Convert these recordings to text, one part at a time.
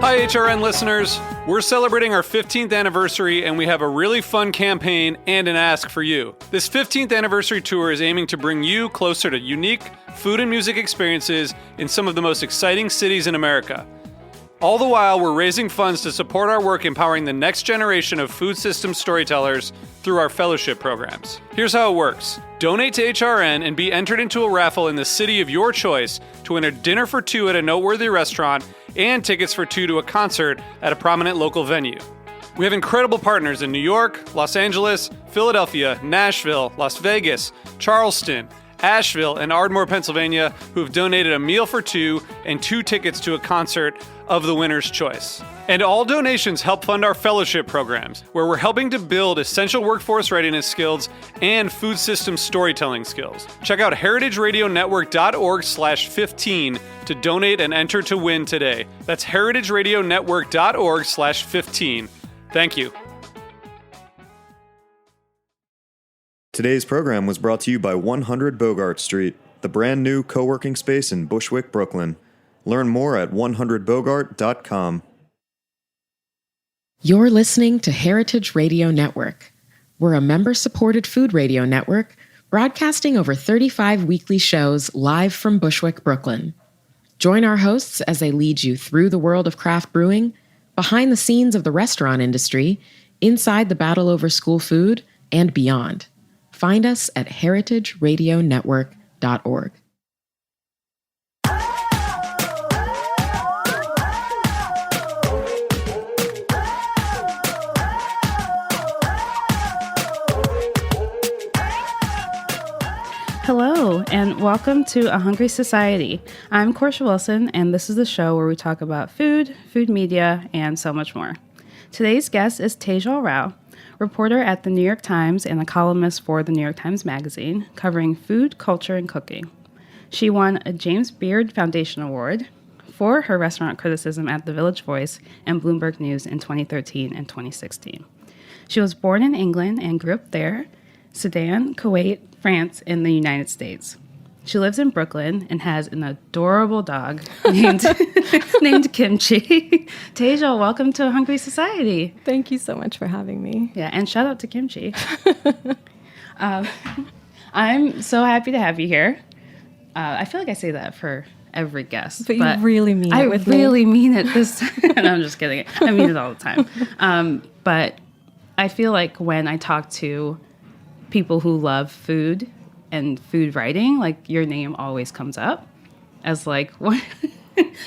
Hi, HRN listeners. We're celebrating our 15th anniversary, and we have a really fun campaign and an ask for you. This 15th anniversary tour is aiming to bring you closer to unique food and music experiences in some of the most exciting cities in America. All the while, we're raising funds to support our work empowering the next generation of food systems storytellers through our fellowship programs. Here's how it works. Donate to HRN and be entered into a raffle in the city of your choice to win a dinner for two at a noteworthy restaurant and tickets for two to a concert at a prominent local venue. We have incredible partners in New York, Los Angeles, Philadelphia, Nashville, Las Vegas, Charleston, Asheville, and Ardmore, Pennsylvania, who have donated a meal for two and two tickets to a concert of the winner's choice. And all donations help fund our fellowship programs, where we're helping to build essential workforce readiness skills and food system storytelling skills. Check out heritageradionetwork.org/15 to donate and enter to win today. That's heritageradionetwork.org/15. Thank you. Today's program was brought to you by 100 Bogart Street, the brand new co-working space in Bushwick, Brooklyn. Learn more at 100bogart.com. You're listening to Heritage Radio Network. We're a member-supported food radio network broadcasting over 35 weekly shows live from Bushwick, Brooklyn. Join our hosts as they lead you through the world of craft brewing, behind the scenes of the restaurant industry, inside the battle over school food, and beyond. Find us at heritageradionetwork.org. Hello, and welcome to A Hungry Society. I'm Portia Wilson, and this is the show where we talk about food, food media, and so much more. Today's guest is Tejal Rao, reporter at the New York Times and a columnist for the New York Times Magazine, covering food, culture, and cooking. She won a James Beard Foundation Award for her restaurant criticism at the Village Voice and Bloomberg News in 2013 and 2016. She was born in England and grew up there, Sudan, Kuwait, France, and the United States. She lives in Brooklyn and has an adorable dog named Kimchi. Tejal, welcome to A Hungry Society. Thank you so much for having me. Yeah, and shout out to Kimchi. I'm so happy to have you here. I feel like I say that for every guest. But you really mean it with me. I really mean it this time. No, I'm just kidding. I mean it all the time. But I feel like when I talk to people who love food and food writing, like your name always comes up as like, what?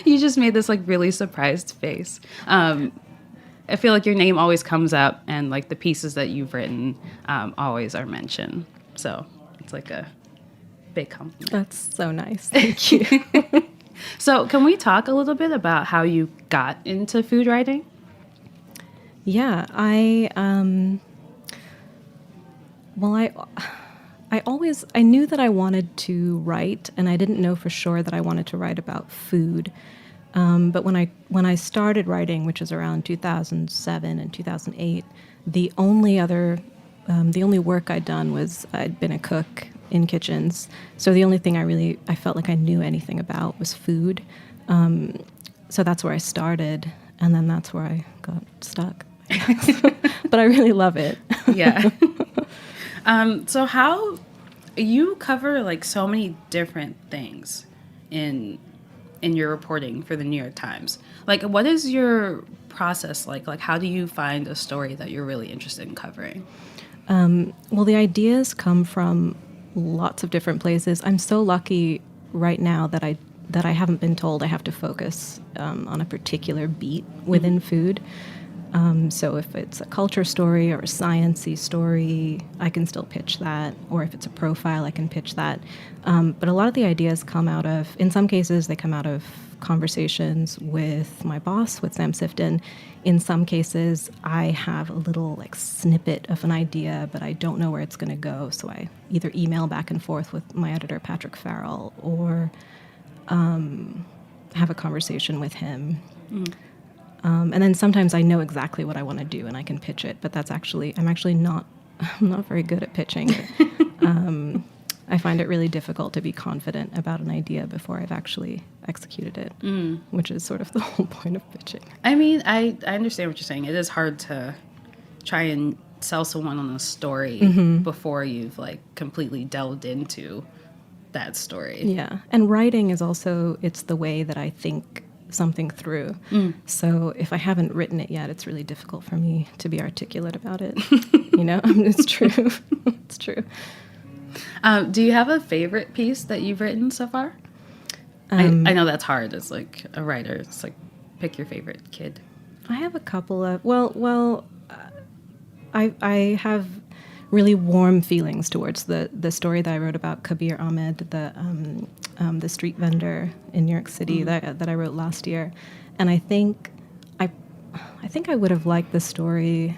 You just made this like really surprised face. I feel like your name always comes up and like the pieces that you've written always are mentioned. So it's like a big compliment. That's so nice. Thank you. So can we talk a little bit about how you got into food writing? Yeah, I knew that I wanted to write, and I didn't know for sure that I wanted to write about food. But when I started writing, which was around 2007 and 2008, the only work I'd done was I'd been a cook in kitchens. So the only thing I felt like I knew anything about was food. So that's where I started, and then that's where I got stuck. But I really love it. Yeah. So how you cover like so many different things in your reporting for the New York Times. Like, what is your process like? Like, how do you find a story that you're really interested in covering? Well, the ideas come from lots of different places. I'm so lucky right now that I haven't been told I have to focus on a particular beat within food. So if it's a culture story or a science-y story, I can still pitch that. Or if it's a profile, I can pitch that. But a lot of the ideas come out of, in some cases, they come out of conversations with my boss, with Sam Sifton. In some cases, I have a little like snippet of an idea, but I don't know where it's going to go. So I either email back and forth with my editor, Patrick Farrell, or have a conversation with him. Mm. And then sometimes I know exactly what I want to do and I can pitch it, but I'm not very good at pitching. I find it really difficult to be confident about an idea before I've executed it, which is sort of the whole point of pitching. I mean, I understand what you're saying. It is hard to try and sell someone on a story before you've like completely delved into that story. Yeah. And writing is also, it's the way that I think something through. So if I haven't written it yet, it's really difficult for me to be articulate about it. You know, it's true. It's true. Do you have a favorite piece that you've written so far? I know that's hard as like a writer. It's like pick your favorite kid. I have a couple of, I have really warm feelings towards the story that I wrote about Kabir Ahmed, the street vendor in New York City that I wrote last year, and I think I would have liked the story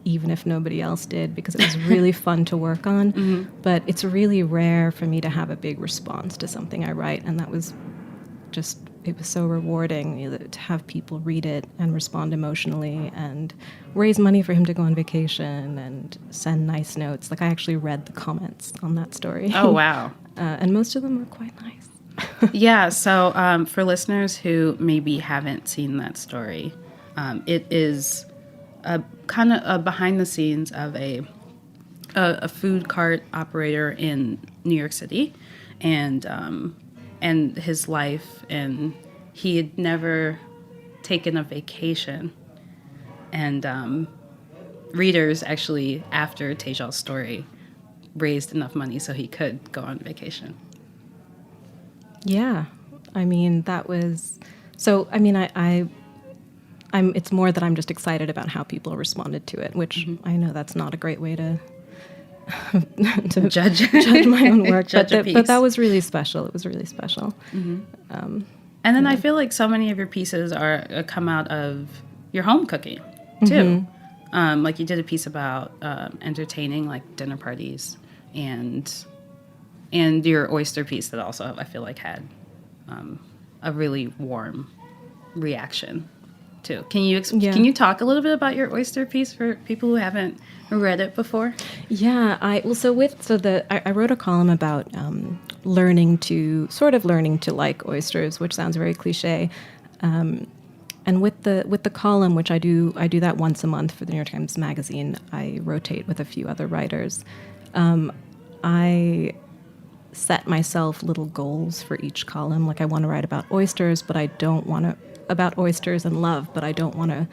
even if nobody else did, because it was really fun to work on. But it's really rare for me to have a big response to something I write, and that was just, it was so rewarding, you know, to have people read it and respond emotionally and raise money for him to go on vacation and send nice notes. Like, I actually read the comments on that story. Oh, wow. And most of them were quite nice. Yeah, so for listeners who maybe haven't seen that story, it is a kind of a behind the scenes of a food cart operator in New York City, and his life, and he had never taken a vacation. And readers actually, after Tejal's story, raised enough money so he could go on vacation. Yeah, I mean, that was, so, I mean, I'm, it's more that I'm just excited about how people responded to it, which I know that's not a great way to judge my own work, but that was really special. It was really special. And then I feel like so many of your pieces are come out of your home cooking too. Like you did a piece about entertaining, like dinner parties, and your oyster piece that also I feel like had a really warm reaction too. Can you talk a little bit about your oyster piece for people who haven't read it before? Yeah, I wrote a column about learning to like oysters, which sounds very cliche. And with the column, which I do that once a month for the New York Times Magazine, I rotate with a few other writers. I set myself little goals for each column. Like, I want to write about oysters, but I don't want to about oysters and love, but I don't want to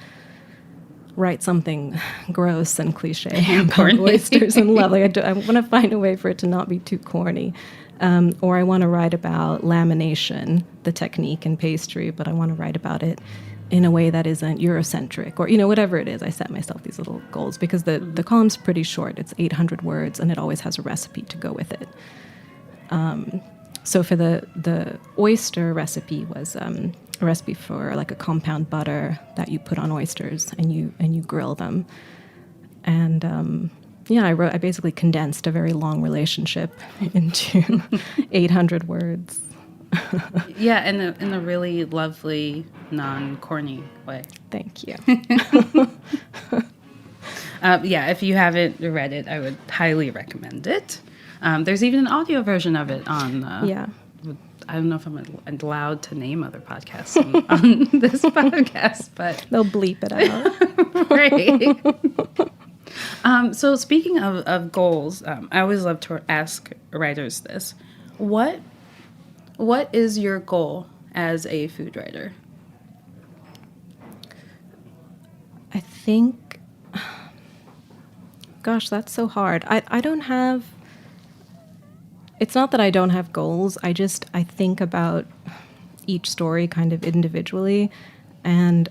write something gross and cliche about oysters and love. Like, I want to find a way for it to not be too corny. Or I want to write about lamination, the technique in pastry, but I want to write about it in a way that isn't Eurocentric, or, you know, whatever it is. I set myself these little goals because the column's pretty short. It's 800 words, and it always has a recipe to go with it. So for the oyster recipe was a recipe for like a compound butter that you put on oysters and you grill them. And I basically condensed a very long relationship into 800 words. Yeah, in a really lovely, non-corny way. Thank you. If you haven't read it, I would highly recommend it. There's even an audio version of it on. I don't know if I'm allowed to name other podcasts on this podcast, but they'll bleep it out. Right. So speaking of goals, I always love to ask writers this: What is your goal as a food writer? I think, gosh, that's so hard. I don't have. It's not that I don't have goals. I think about each story kind of individually, and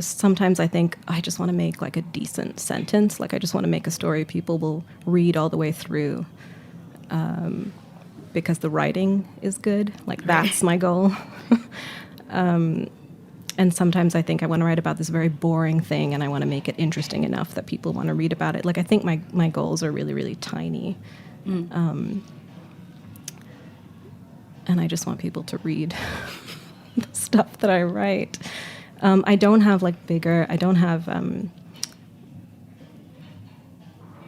sometimes I think I just want to make like a decent sentence. Like, I just want to make a story people will read all the way through, because the writing is good. Like, that's my goal. And sometimes I think I want to write about this very boring thing, and I want to make it interesting enough that people want to read about it. Like, I think my goals are really, really tiny. And I just want people to read the stuff that I write. I don't have like bigger. I don't have.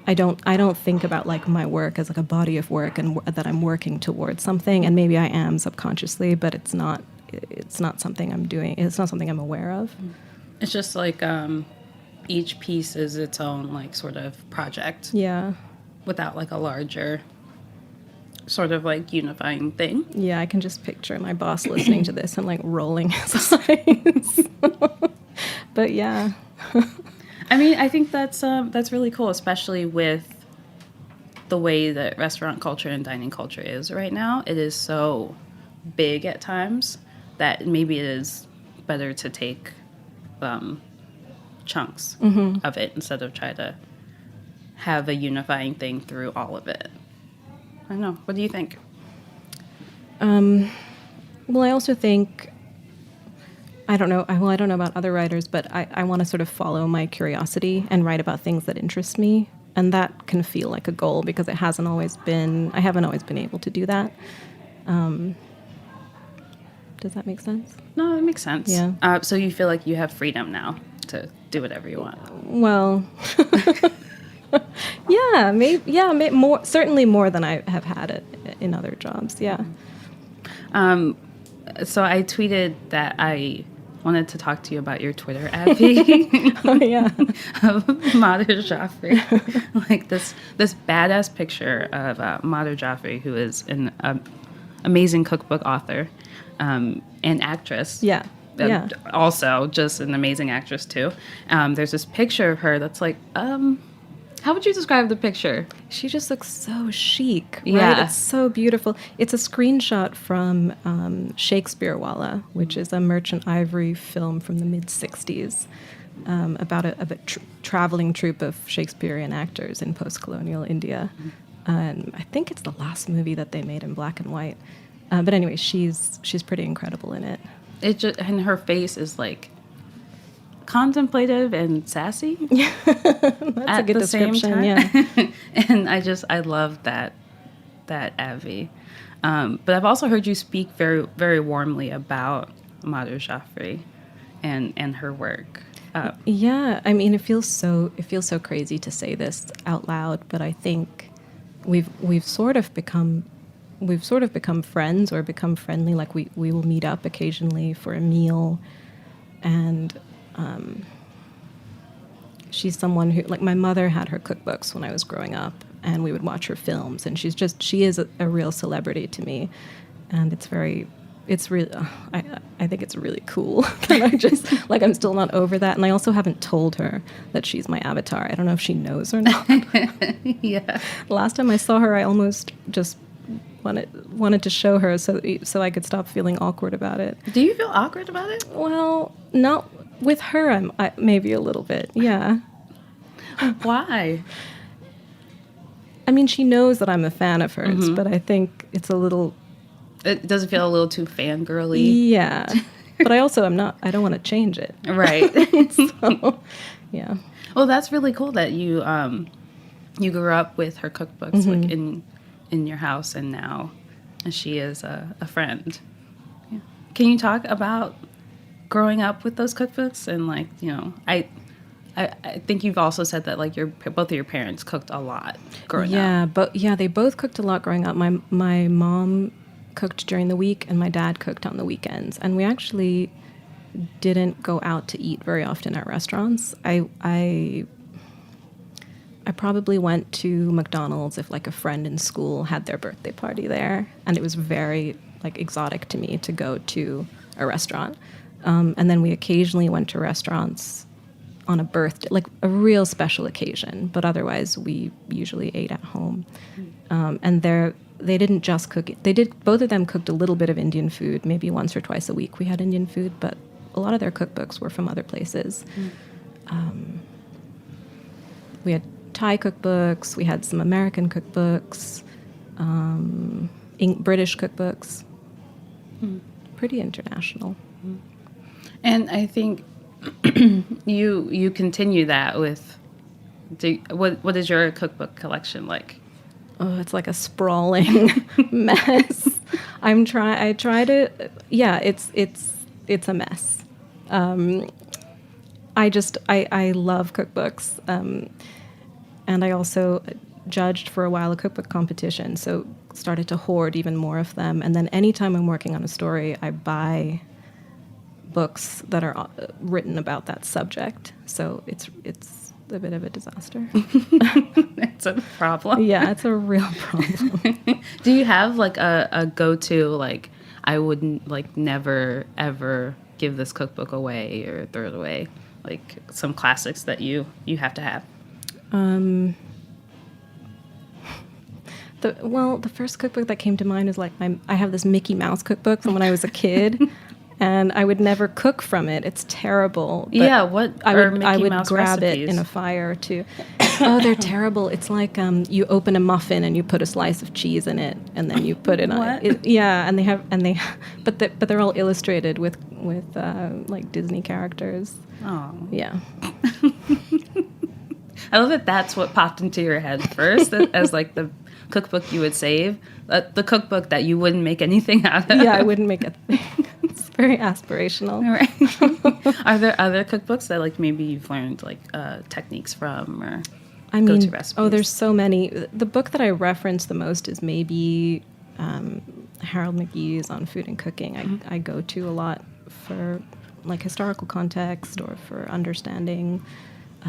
I don't think about like my work as like a body of work and that I'm working towards something. And maybe I am subconsciously, but it's not it's not something I'm doing. It's not something I'm aware of. It's just like each piece is its own like sort of project. Yeah. Without like a larger sort of like unifying thing. Yeah, I can just picture my boss listening to this and like rolling his eyes. But yeah. I mean, I think that's really cool, especially with the way that restaurant culture and dining culture is right now. It is so big at times that maybe it is better to take chunks of it instead of try to have a unifying thing through all of it. I don't know. What do you think? Well, I also think, I don't know about other writers, but I want to sort of follow my curiosity and write about things that interest me. And that can feel like a goal because I haven't always been able to do that. Does that make sense? No, it makes sense. Yeah. So you feel like you have freedom now to do whatever you want. Well, yeah, more, certainly more than I have had it in other jobs. Yeah. So I tweeted that I wanted to talk to you about your Twitter Abby. Oh yeah. Of Madhur Jaffrey. Like this badass picture of Madhur Jaffrey, who is an amazing cookbook author and actress. Yeah. Yeah. Also just an amazing actress too. There's this picture of her that's like, how would you describe the picture? She just looks so chic, right? Yeah. It's so beautiful. It's a screenshot from Shakespeare Walla, which is a merchant ivory film from the mid-'60s about a traveling troupe of Shakespearean actors in post-colonial India. And I think it's the last movie that they made in black and white. But anyway, she's pretty incredible in it. And her face is like contemplative and sassy. That's a good description. Yeah. And I love that Avi. But I've also heard you speak very, very warmly about Madhur Jaffrey and her work. Yeah, I mean, it feels so crazy to say this out loud, but I think we've sort of become friends or become friendly. Like we will meet up occasionally for a meal, and she's someone who, like, my mother had her cookbooks when I was growing up, and we would watch her films, and she is a real celebrity to me, and it's really I think it's really cool that I just, like, I'm still not over that. And I also haven't told her that she's my avatar. I don't know if she knows or not. Yeah. The last time I saw her, I almost just wanted to show her so I could stop feeling awkward about it. Do you feel awkward about it? Well, not with her. I maybe a little bit. Yeah. Why? I mean, she knows that I'm a fan of hers, but I think it's a little... It doesn't feel a little too fangirly. Yeah. But I also I don't want to change it. Right. So, yeah. Well, that's really cool that you grew up with her cookbooks like in your house, and now she is a friend. Yeah. Can you talk about growing up with those cookbooks? And, like, you know, I think you've also said that, like, both of your parents cooked a lot growing up. Yeah, they both cooked a lot growing up. My mom cooked during the week, and my dad cooked on the weekends. And we actually didn't go out to eat very often at restaurants. I probably went to McDonald's if, like, a friend in school had their birthday party there, and it was very, like, exotic to me to go to a restaurant. And then we occasionally went to restaurants on a birthday, like a real special occasion, but otherwise we usually ate at home. And they didn't just cook it. Both of them cooked a little bit of Indian food, maybe once or twice a week we had Indian food, but a lot of their cookbooks were from other places. We had Thai cookbooks, we had some American cookbooks, British cookbooks. Pretty international. And I think you continue that with, what is your cookbook collection like? Oh, it's like a sprawling mess. I try to, yeah, it's a mess. I love cookbooks. And I also judged for a while a cookbook competition. So started to hoard even more of them. And then anytime I'm working on a story, I buy books that are written about that subject. So it's a bit of a disaster. It's a problem. Yeah, it's a real problem. Do you have like a go-to, like, I wouldn't like never ever give this cookbook away or throw it away, like some classics that you have to have? The first cookbook that came to mind is like I have this Mickey Mouse cookbook from when I was a kid. And I would never cook from it. It's terrible. But yeah, what I would Mouse grab recipes? it in a fire too. Oh, they're terrible. It's like you open a muffin and you put a slice of cheese in it, and then you put it on. Yeah, but they're all illustrated with like Disney characters. Oh, yeah. I love that. That's what popped into your head first as like the cookbook you would save, the cookbook that you wouldn't make anything out of. Yeah, I wouldn't make a thing. It's very aspirational. Right. Are there other cookbooks that like maybe you've learned like techniques from or go-to recipes? Oh, there's so many. The book that I reference the most is maybe Harold McGee's on food and cooking. I go to a lot for like historical context or for understanding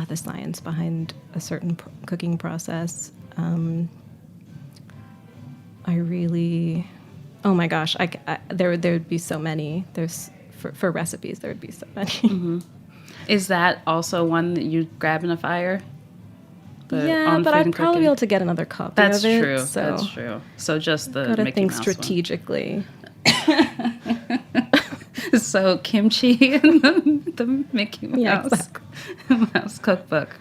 the science behind a certain cooking process. Oh my gosh, there would be so many. For recipes, there would be so many. Mm-hmm. Is that also one that you grab in a fire? Yeah, but I'd probably be able to get another copy That's of it. true. So That's true. So just the gotta Mickey think Mouse strategically. So kimchi and the Mickey Mouse, yeah, exactly. Mouse cookbook.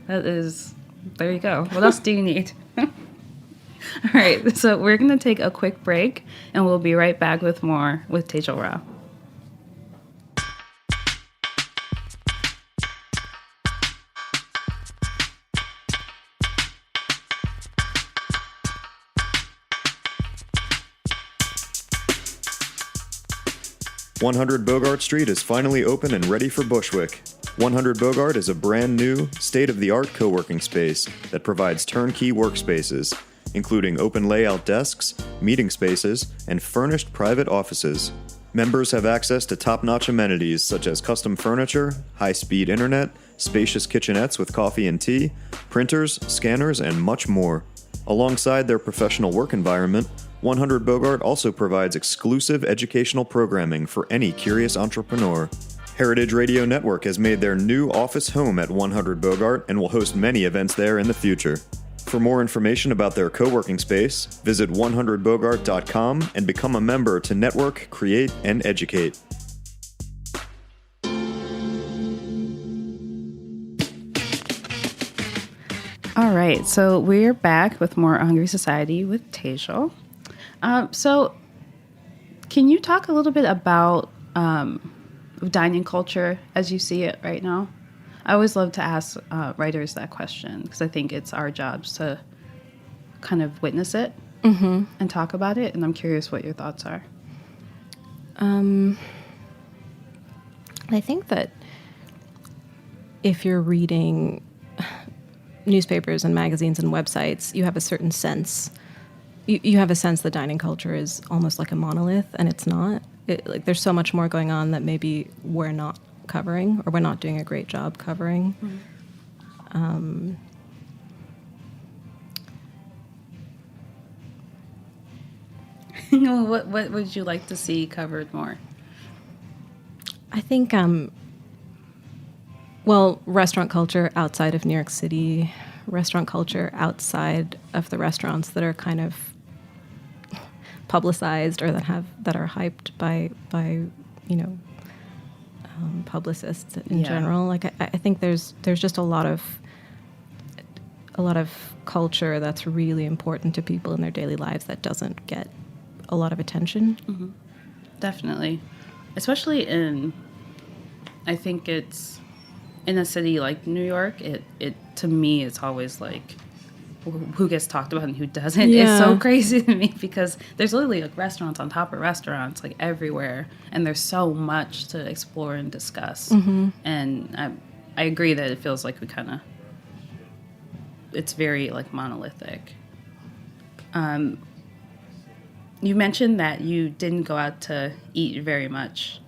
There you go. What else do you need? All right, so we're going to take a quick break, and we'll be right back with more with Tejal Rao. "100 Bogart Street is finally open and ready for Bushwick. 100 Bogart is a brand new, state-of-the-art co-working space that provides turnkey workspaces, including open layout desks, meeting spaces, and furnished private offices. Members have access to top-notch amenities such as custom furniture, high-speed internet, spacious kitchenettes with coffee and tea, printers, scanners, and much more. Alongside their professional work environment, 100 Bogart also provides exclusive educational programming for any curious entrepreneur. Heritage Radio Network has made their new office home at 100 Bogart and will host many events there in the future. For more information about their co-working space, visit 100bogart.com and become a member to network, create, and educate. All right, so we're back with more Hungry Society with Tejal. So can you talk a little bit about dining culture as you see it right now? I always love to ask writers that question because I think it's our jobs to kind of witness it and talk about it, and I'm curious what your thoughts are. I think that if you're reading newspapers and magazines and websites, you have a certain sense. You have a sense that dining culture is almost like a monolith, and it's not. Like there's so much more going on that maybe we're not covering, or we're not doing a great job covering. What would you like to see covered more? I think, restaurant culture outside of New York City, restaurant culture outside of the restaurants that are kind of publicized or that are hyped by publicists in general. Like I think there's just a lot of culture that's really important to people in their daily lives that doesn't get a lot of attention. Mm-hmm. Definitely, especially I think it's in a city like New York. It to me, it's always like who gets talked about and who doesn't. Yeah. It's so crazy to me because there's literally like restaurants on top of restaurants like everywhere, and there's so much to explore and discuss. Mm-hmm. And I agree that it feels like it's very like monolithic. You mentioned that you didn't go out to eat very much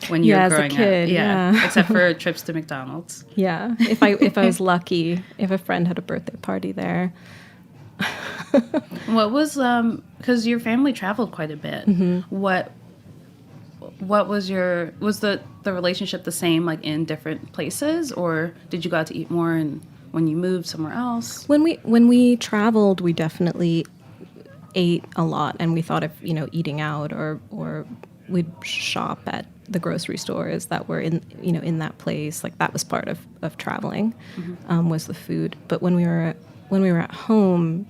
when you were as growing a kid, up. yeah. Except for trips to McDonald's. Yeah, if I was lucky, if a friend had a birthday party there. What was because your family traveled quite a bit. What was the relationship the same like in different places, or did you go out to eat more and when you moved somewhere else? When we traveled, we definitely ate a lot, and we thought of eating out or we'd shop at the grocery stores that were in that place. Like that was part of traveling, was the food. But when we were at home,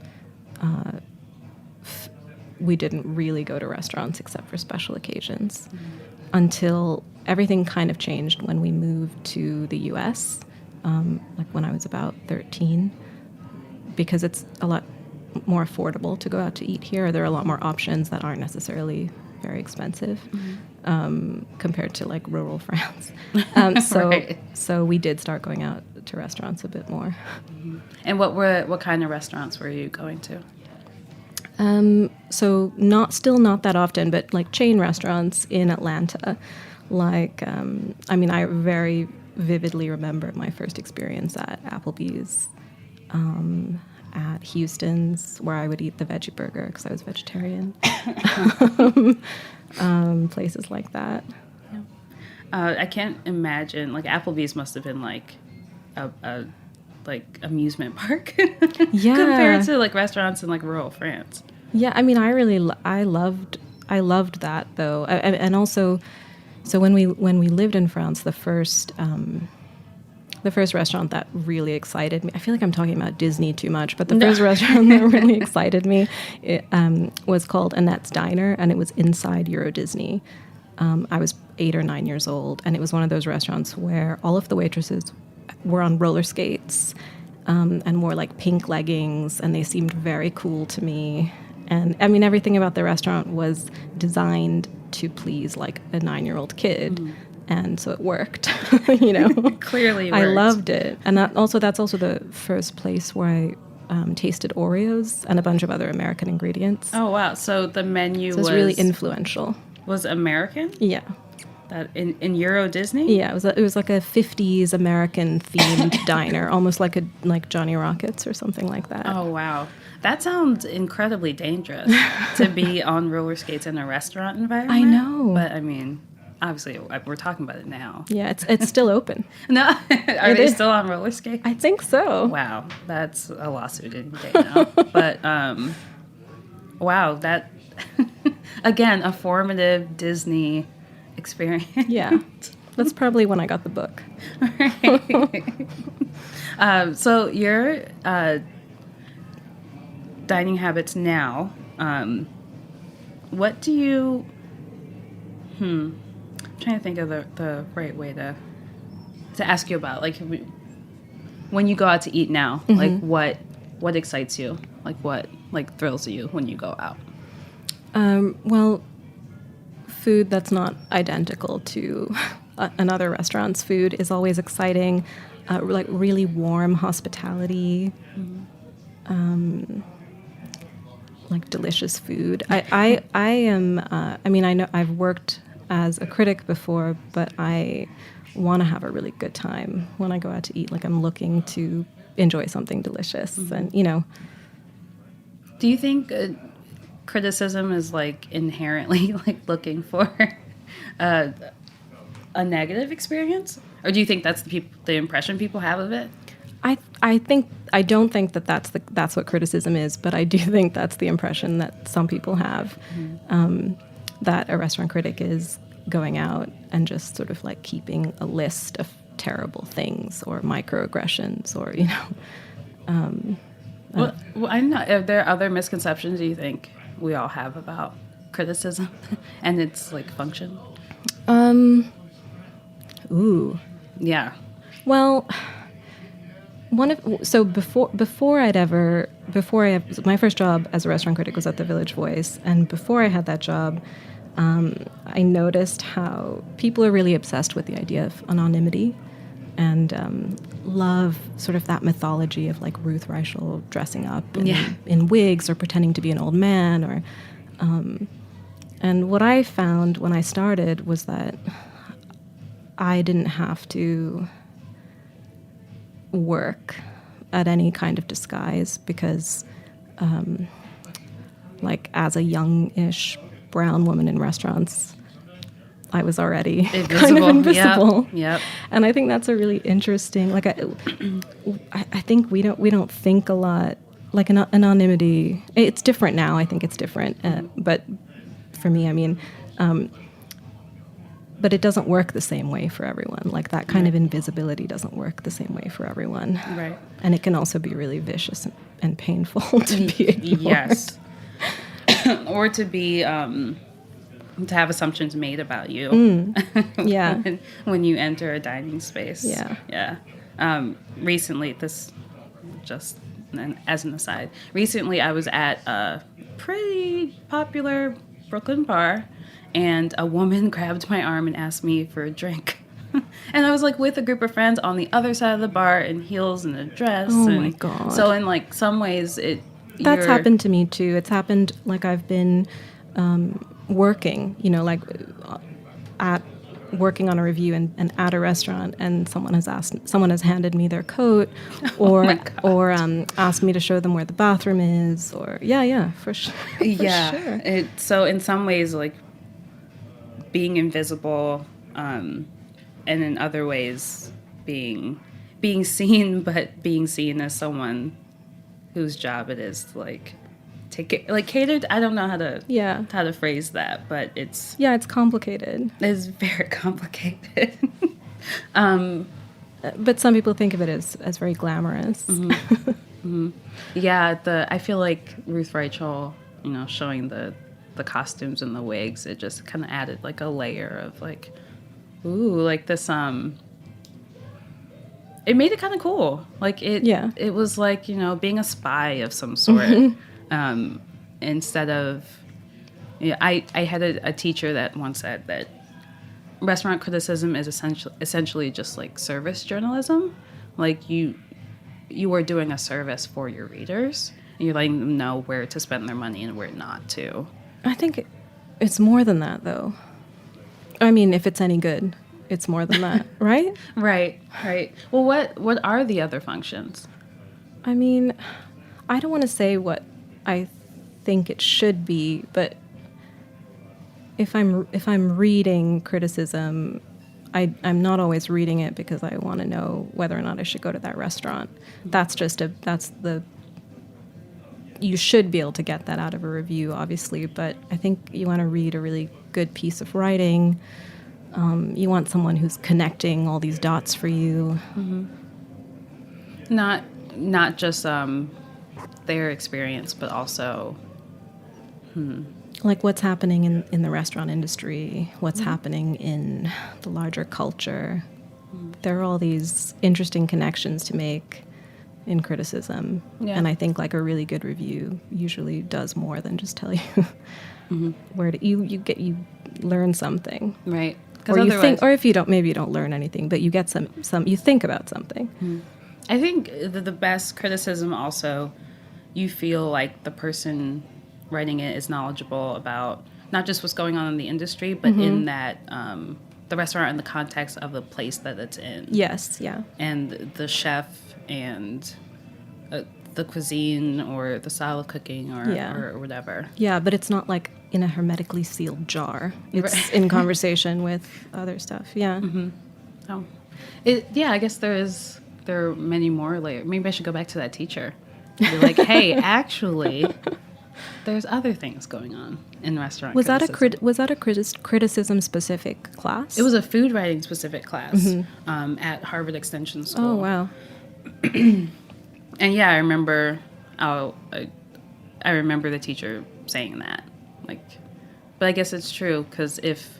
we didn't really go to restaurants except for special occasions until everything kind of changed when we moved to the U.S. Like when I was about 13, because it's a lot more affordable to go out to eat here. There are a lot more options that aren't necessarily very expensive compared to like rural France. So we did start going out to restaurants a bit more. And what kind of restaurants were you going to? So still not that often, but like chain restaurants in Atlanta. Like, I very vividly remember my first experience at Applebee's, at Houston's, where I would eat the veggie burger because I was vegetarian. Places like that. I can't imagine, like Applebee's must have been like a like amusement park Yeah. compared to like restaurants in like rural France. Yeah, I loved that though, and also, so when we lived in France, the first restaurant that really excited me, I feel like I'm talking about Disney too much, but the first restaurant that really excited me was called Annette's Diner, and it was inside Euro Disney. I was 8 or 9 years old, and it was one of those restaurants where all of the waitresses were on roller skates and wore like pink leggings, and they seemed very cool to me. And I mean, everything about the restaurant was designed to please like a 9-year-old kid. And so it worked, Clearly worked. I loved it. And that's also the first place where I tasted Oreos and a bunch of other American ingredients. Oh, wow. So the menu was really influential. Was American? Yeah. That in Euro Disney? Yeah, it was like a 50s American themed diner, almost like Johnny Rockets or something like that. Oh, wow. That sounds incredibly dangerous to be on roller skates in a restaurant environment. I know. But I mean, obviously we're talking about it now. Yeah, it's still open. No, are they still on roller skates? I think so. Wow, that's a lawsuit any day now. But wow, that again, a formative Disney experience. Yeah, that's probably when I got the book. So your dining habits now. What do you? I'm trying to think of the right way to ask you about, like, when you go out to eat now, like what excites you, like what like thrills you when you go out? Well, food that's not identical to another restaurant's food is always exciting. Like really warm hospitality, like delicious food. I am. I mean, I know I've worked as a critic before, but I want to have a really good time when I go out to eat. Like I'm looking to enjoy something delicious, and Do you think criticism is like inherently like looking for a negative experience, or do you think that's the impression people have of it? I don't think that that's what criticism is, but I do think that's the impression that some people have, that a restaurant critic is going out and just sort of like keeping a list of terrible things or microaggressions or Well, I'm not. Are there other misconceptions you think we all have about criticism and its like function? Ooh. Yeah. Well, before my first job as a restaurant critic was at the Village Voice, and before I had that job, I noticed how people are really obsessed with the idea of anonymity and love sort of that mythology of like Ruth Reichel dressing up in wigs or pretending to be an old man, or And what I found when I started was that I didn't have to work at any kind of disguise because, like, as a young-ish brown woman in restaurants, I was already kind of invisible. Yep. And I think that's a really interesting. Like, I think we don't think a lot. Like anonymity, it's different now. I think it's different, but for me, I mean, but it doesn't work the same way for everyone. Like that kind of invisibility doesn't work the same way for everyone. Right. And it can also be really vicious and painful to be ignored. Yes. Or to be to have assumptions made about you. Yeah. when you enter a dining space. Yeah. Yeah. Recently, this just as an aside, recently I was at a pretty popular Brooklyn bar, and a woman grabbed my arm and asked me for a drink. And I was like with a group of friends on the other side of the bar in heels and a dress. Oh and my God. So in like some ways that's happened to me too. It's happened like I've been working, like working on a review and at a restaurant, and someone has handed me their coat, or asked me to show them where the bathroom is, or for sure. Sure. So in some ways, like being invisible, and in other ways being seen, but being seen as someone whose job it is to like take it, like catered. I don't know how to phrase that, but it's complicated. It's very complicated. But some people think of it as very glamorous. Mm-hmm. Mm-hmm. Yeah, I feel like Ruth Rachel, showing the costumes and the wigs, it just kind of added like a layer of like, ooh, like this. It made it kind of cool. Like it was like being a spy of some sort. Instead of, I had a teacher that once said that restaurant criticism is essentially just like service journalism. Like you are doing a service for your readers, and you're letting them know where to spend their money and where not to. I think it's more than that, though. I mean, if it's any good, it's more than that, right? Right. Well, what are the other functions? I mean, I don't want to say what I think it should be, but if I'm reading criticism, I'm not always reading it because I want to know whether or not I should go to that restaurant. You should be able to get that out of a review, obviously, but I think you want to read a really good piece of writing. You want someone who's connecting all these dots for you. Mm-hmm. Not just their experience, but also like what's happening in the restaurant industry, what's happening in the larger culture. There are all these interesting connections to make in criticism, and I think like a really good review usually does more than just tell you where you learn something, right? Or you think, or if you don't, maybe you don't learn anything, but you get some you think about something. I think the best criticism also, you feel like the person writing it is knowledgeable about not just what's going on in the industry, but in that the restaurant and the context of the place that it's in. Yes, yeah. And the chef and the cuisine or the style of cooking or whatever. Yeah, but it's not like in a hermetically sealed jar. It's in conversation with other stuff. Yeah. Mm-hmm. Oh, I guess there are many more layers. Maybe I should go back to that teacher. Be like, hey, actually, there's other things going on in restaurant. Was that a criticism specific class? It was a food writing specific class at Harvard Extension School. Oh wow! And I remember, I remember the teacher saying that, like, but I guess it's true because if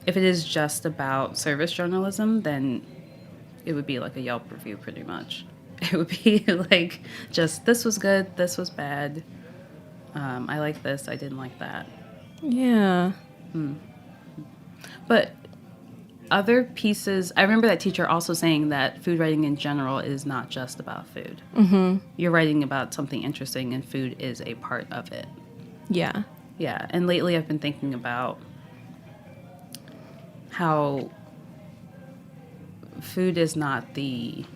it is just about service journalism, then it would be like a Yelp review pretty much. It would be like just this was good, this was bad. I like this, I didn't like that. Yeah. But other pieces, I remember that teacher also saying that food writing in general is not just about food. Mm-hmm. You're writing about something interesting, and food is a part of it. Yeah. Yeah, and lately I've been thinking about how food is not it's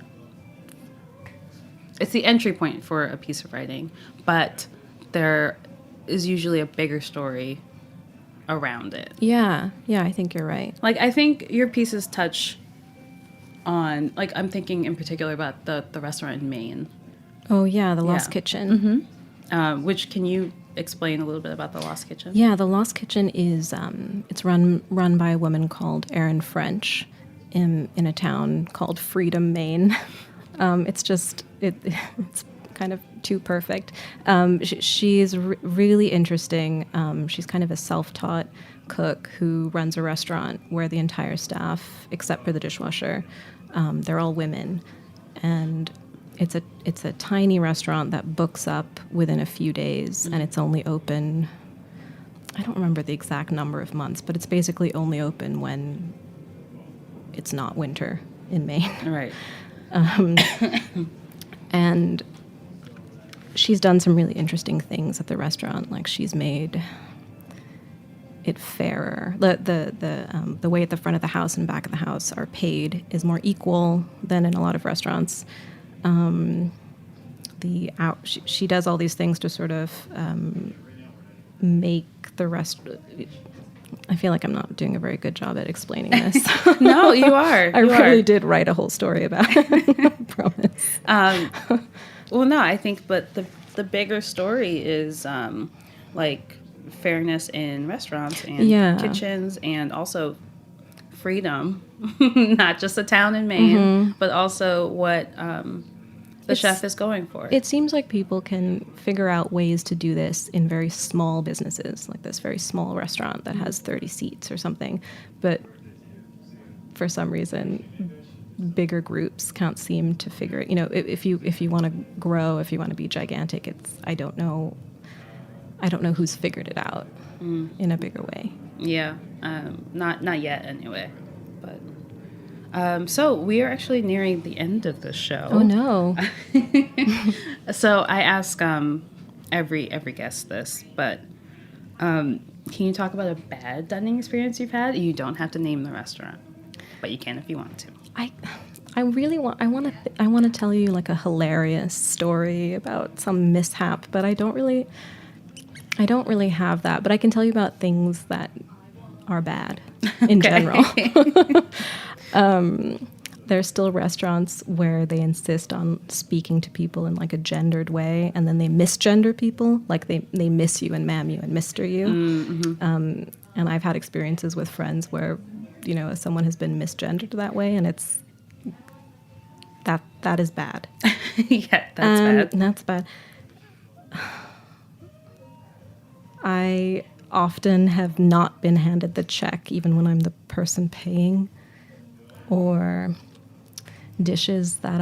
the entry point for a piece of writing, but there is usually a bigger story around it. Yeah, I think you're right. Like, I think your pieces touch on, like, I'm thinking in particular about the restaurant in Maine. Oh, yeah, the Lost Kitchen. Which, can you explain a little bit about the Lost Kitchen? Yeah, the Lost Kitchen is, it's run by a woman called Erin French in a town called Freedom, Maine. It's kind of too perfect. She's really interesting. She's kind of a self-taught cook who runs a restaurant where the entire staff, except for the dishwasher, they're all women. And it's a tiny restaurant that books up within a few days, and it's only open, I don't remember the exact number of months, but it's basically only open when it's not winter in Maine. Right. And she's done some really interesting things at the restaurant. Like, she's made it fairer. The way at the front of the house and back of the house are paid is more equal than in a lot of restaurants. She does all these things to sort of make the restaurant. I feel like I'm not doing a very good job at explaining this. No, you are. I really did write a whole story about it. I promise. Well, no, I think, but the bigger story is like fairness in restaurants and kitchens, and also freedom, not just a town in Maine, but also what the chef is going for. It seems like people can figure out ways to do this in very small businesses, like this very small restaurant that has 30 seats or something. But for some reason, bigger groups can't seem to figure it. You know, if you want to grow, if you want to be gigantic, I don't know who's figured it out in a bigger way. Yeah, not yet anyway. But so we are actually nearing the end of the show. Oh no! So I ask every guest this, but can you talk about a bad dining experience you've had? You don't have to name the restaurant, but you can if you want to. I want to tell you like a hilarious story about some mishap, but I don't really have that. But I can tell you about things that are bad in general. There's still restaurants where they insist on speaking to people in like a gendered way, and then they misgender people, like they miss you and ma'am you and mister you. Mm-hmm. And I've had experiences with friends where, you know, someone has been misgendered that way, and that is bad. Yeah, that's bad. That's bad. I often have not been handed the check, even when I'm the person paying, or dishes that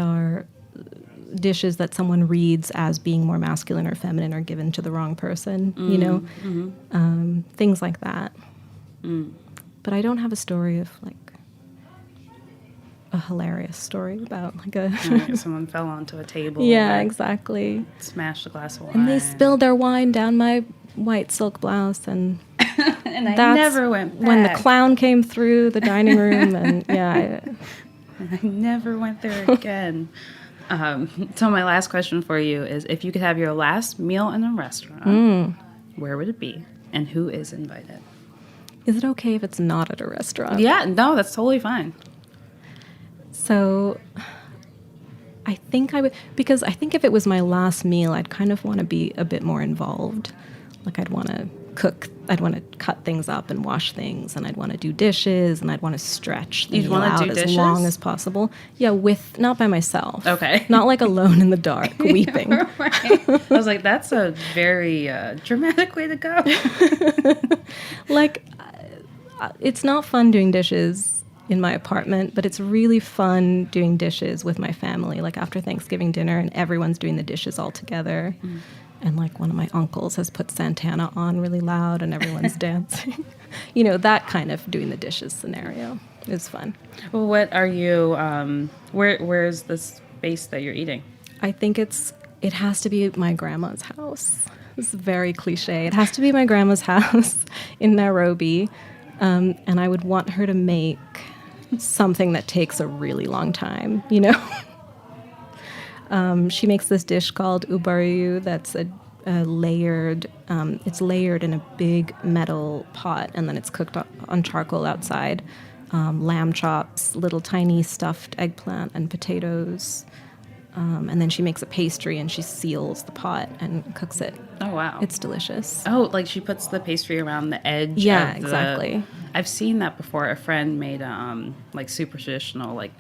someone reads as being more masculine or feminine are given to the wrong person, you know? Mm-hmm. Things like that. Mm. But I don't have a story of, like, a hilarious story about, like, someone fell onto a table. Yeah, exactly. Smashed a glass of wine. And they spilled their wine down my white silk blouse, and and I never went back. When the clown came through the dining room, and I never went there again. So my last question for you is, if you could have your last meal in a restaurant, where would it be, and who is invited? Is it okay if it's not at a restaurant? Yeah, no, that's totally fine. So I think I would, because I think if it was my last meal, I'd kind of want to be a bit more involved. Like, I'd want to cook, I'd want to cut things up and wash things, and I'd want to do dishes, and I'd want to stretch the meal out as long as possible. Yeah, not by myself. Okay. Not like alone in the dark, weeping. Right. I was like, that's a very dramatic way to go. Like, it's not fun doing dishes in my apartment, but it's really fun doing dishes with my family, like after Thanksgiving dinner, and everyone's doing the dishes all together. And like one of my uncles has put Santana on really loud and everyone's dancing. You know, that kind of doing the dishes scenario is fun. Well, what are you, where's the space that you're eating? I think it has to be my grandma's house. It's very cliche. It has to be my grandma's house in Nairobi, and I would want her to make something that takes a really long time, you know? She makes this dish called ubariu that's a layered, it's layered in a big metal pot, and then it's cooked on charcoal outside. Lamb chops, little tiny stuffed eggplant and potatoes. And then she makes a pastry and she seals the pot and cooks it. Oh, wow. It's delicious. Oh, like she puts the pastry around the edge. Yeah, of exactly. I've seen that before. A friend made like super traditional, like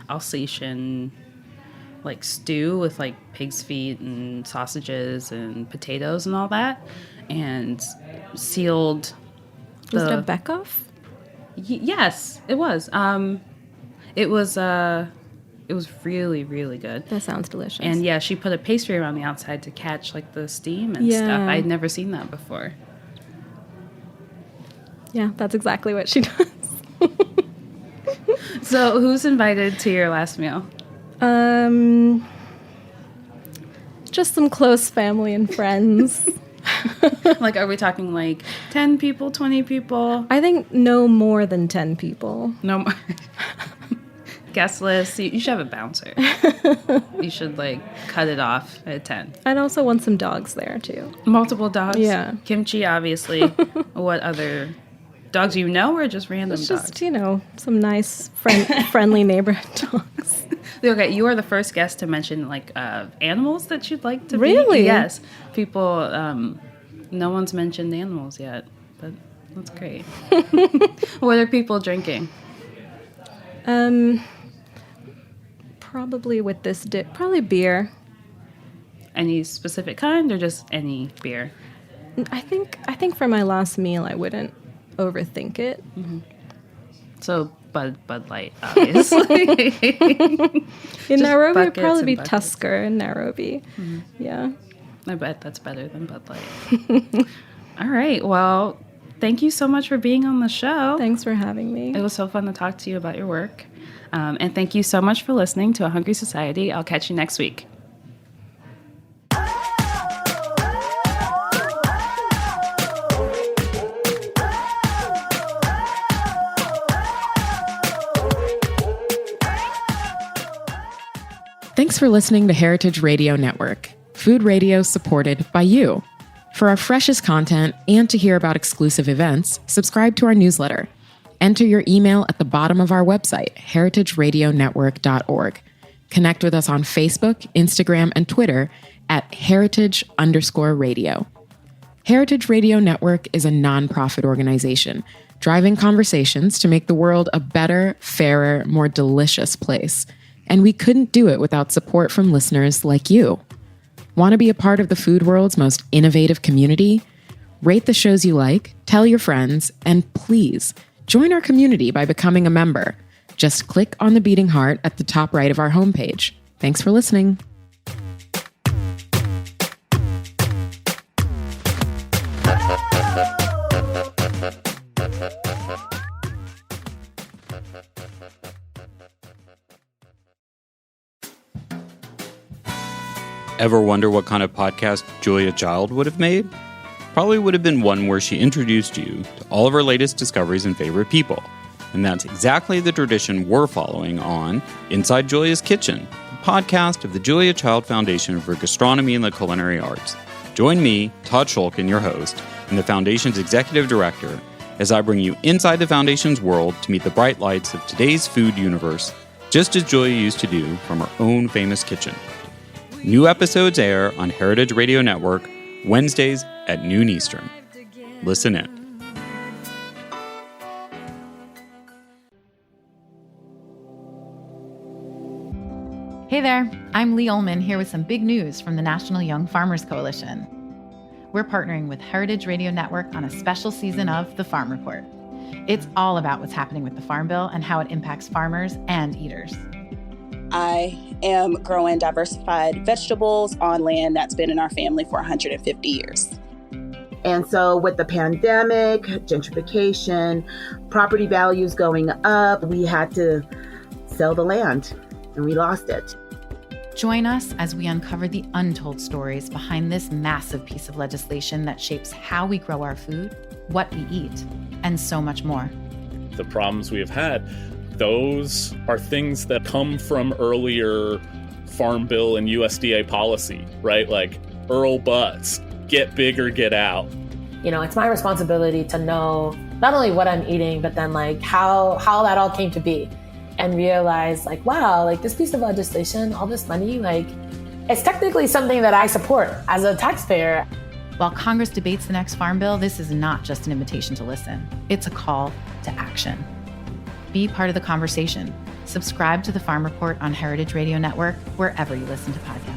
Alsatian, like stew with like pig's feet and sausages and potatoes and all that, and sealed. Was it a Beckoff? Yes, it was. It was really, really good. That sounds delicious. And yeah, she put a pastry around the outside to catch like the steam and stuff. I'd never seen that before. Yeah, that's exactly what she does. So who's invited to your last meal? Just some close family and friends. Like, are we talking like 10 people, 20 people? I think no more than 10 people. No more. Guest list. You should have a bouncer. You should like cut it off at 10. I'd also want some dogs there too. Multiple dogs? Yeah. Kimchi, obviously. What other dogs you know, or just random It's dogs? just, you know, some nice friendly neighborhood dogs. Okay, you are the first guest to mention like animals that you'd like to Really? be. Yes. People, no one's mentioned animals yet, but that's great. What are people drinking? Probably with this dip, probably beer. Any specific kind or just any beer? I think for my last meal, I wouldn't overthink it. Mm-hmm. So Bud Light, obviously. In Nairobi, it'd buckets probably and be buckets. Tusker in Nairobi. Mm-hmm. Yeah. I bet that's better than Bud Light. All right. Well, thank you so much for being on the show. Thanks for having me. It was so fun to talk to you about your work. And thank you so much for listening to A Hungry Society. I'll catch you next week. Thanks for listening to Heritage Radio Network, food radio supported by you. For our freshest content and to hear about exclusive events, subscribe to our newsletter. Enter your email at the bottom of our website, heritageradionetwork.org. Connect with us on Facebook, Instagram, and Twitter at heritage_radio. Heritage Radio Network is a nonprofit organization driving conversations to make the world a better, fairer, more delicious place. And we couldn't do it without support from listeners like you. Want to be a part of the food world's most innovative community? Rate the shows you like, tell your friends, and please join our community by becoming a member. Just click on the beating heart at the top right of our homepage. Thanks for listening. Ever wonder what kind of podcast Julia Child would have made? Probably would have been one where she introduced you to all of her latest discoveries and favorite people. And that's exactly the tradition we're following on Inside Julia's Kitchen, the podcast of the Julia Child Foundation for Gastronomy and the Culinary Arts. Join me, Todd Shulkin, your host, and the Foundation's executive director, as I bring you inside the Foundation's world to meet the bright lights of today's food universe, just as Julia used to do from her own famous kitchen. New episodes air on Heritage Radio Network Wednesdays at noon Eastern. Listen in. Hey there, I'm Lee Ullman here with some big news from the National Young Farmers Coalition. We're partnering with Heritage Radio Network on a special season of The Farm Report. It's all about what's happening with the Farm Bill and how it impacts farmers and eaters. I am growing diversified vegetables on land that's been in our family for 150 years. And so with the pandemic, gentrification, property values going up, we had to sell the land and we lost it. Join us as we uncover the untold stories behind this massive piece of legislation that shapes how we grow our food, what we eat, and so much more. The problems we have had, those are things that come from earlier Farm Bill and USDA policy, right? Like Earl Butts, get big or get out. You know, it's my responsibility to know not only what I'm eating, but then like how that all came to be, and realize like, wow, like this piece of legislation, all this money, like it's technically something that I support as a taxpayer. While Congress debates the next Farm Bill, this is not just an invitation to listen. It's a call to action. Be part of the conversation. Subscribe to the Farm Report on Heritage Radio Network, wherever you listen to podcasts.